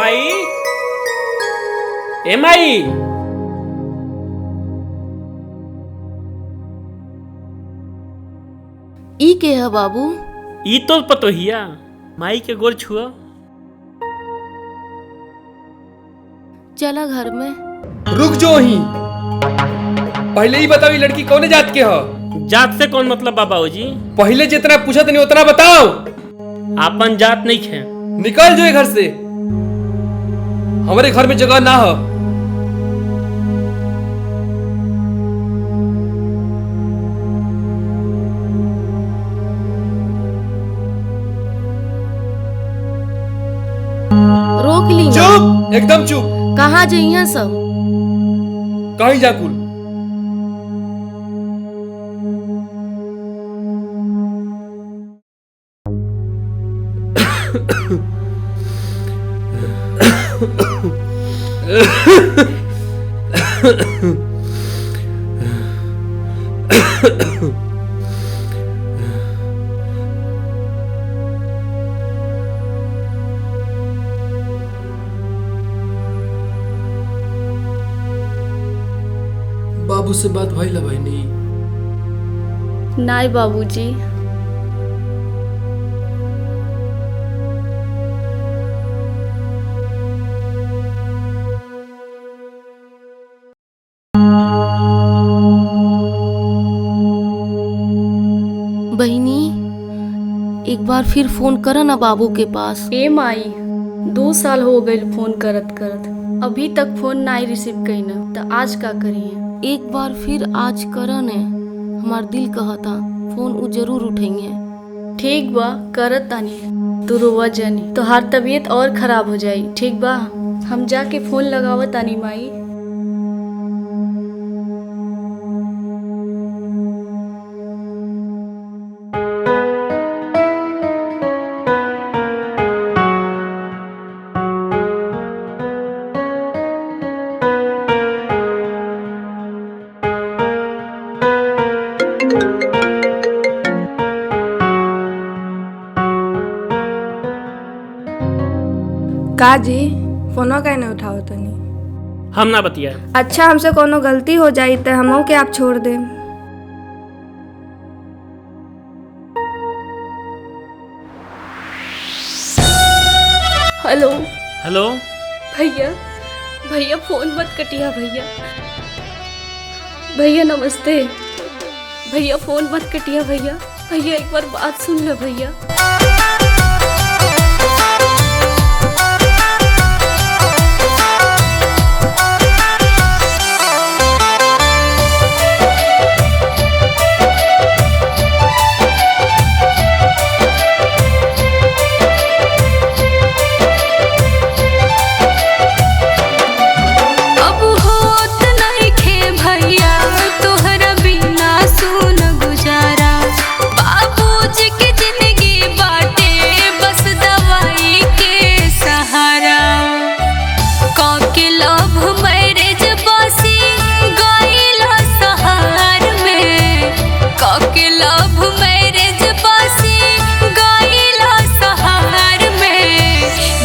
माई, ए माई, ई के है बाबू? ई तो पतोहिया माई के गोर छुआ। चला घर में। रुक जो ही, पहले ही बताओ ये लड़की कौन जात के हो? जात से कौन मतलब बाबा जी? पहले जितना पूछा नहीं उतना बताओ। आपन जात नहीं है। निकल जो घर से, हमारे घर में जगह ना हो। रोक ली ना। चुप, एकदम चुप। कहाँ जाइए सब? कहीं जा कुल। बाबू से बात भइल भाई नहीं? नाई बाबूजी। बहनी, एक बार फिर फोन करा ना बाबू के पास। ए माई, 2 साल हो गए फोन करत करत, अभी तक फोन नहीं रिसीव कई न, तो आज का करिए? एक बार फिर आज करा ने, हमार दिल कहता फोन उ जरूर उठेंगे। ठीक बा, करत तानी। तू रोवा जानी, तोहार तबीयत और खराब हो जाई। ठीक बा, हम जाके फोन लगावत तानी माई। का जी, फोनो काहे नहीं उठाओ तनी? हम ना बतिया। अच्छा, हमसे कोनो गलती हो जाई तो हमो के आप छोड़ दे। हेलो हेलो भैया, भैया फोन मत कटिया भैया। भैया नमस्ते। भैया फोन मत कटिया भैया। भैया एक बार बात सुन लो भैया।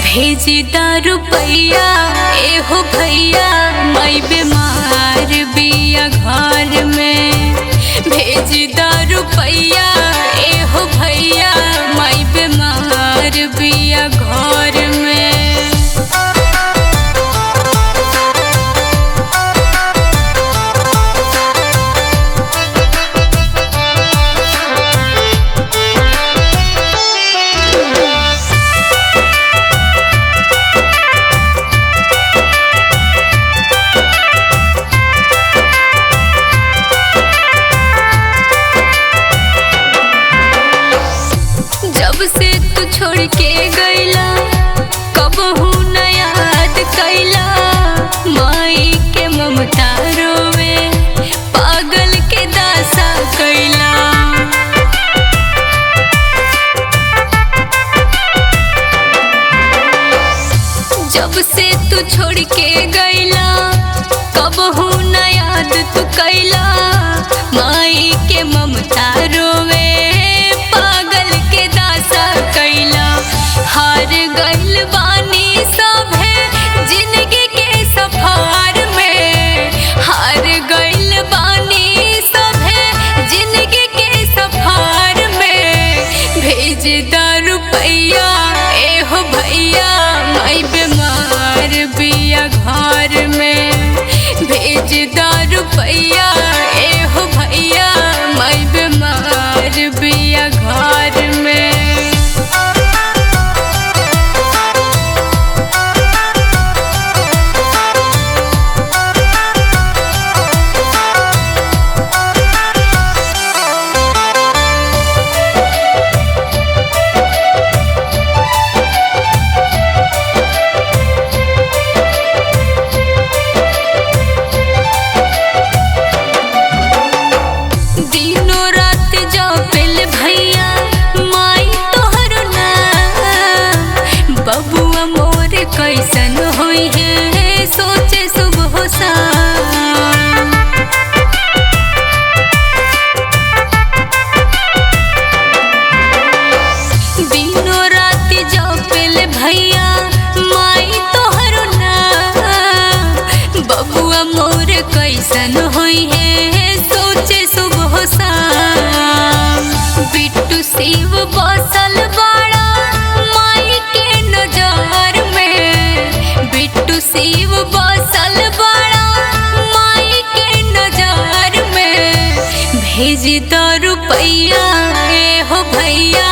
भेजी ₹10 एहो भैया, माई बीमार बिया घर में। भेजी ₹10 एहो भैया, माई बीमार बिया घर में। छोड़ के गईला, कबहू न याद कैला। माई के ममता रोवे, पागल के दासा कैला। जब से तू छोड़ के गईला, कबहू न याद तू कैला। माई के ममता रोवे, पागल के दासा कैला। हार गइल बानी सभे रुपैया ए हो भैया माई बीमार बिया घर में भेज द रुपैया ए हो भैया माई बीमार बिया घर में। कैसन होई है सोचे सुबह शाम दिनों रात जपेल भैया माई तोहरो नाम बबुआ मोर कैसन होई है सोचे सुबह शाम। बिट्टू शिव बसल बाड़ा माई के नजर में बिट्टू शिव बसल बड़ा माई के नजर में भेज द रुपैया ए हो भैया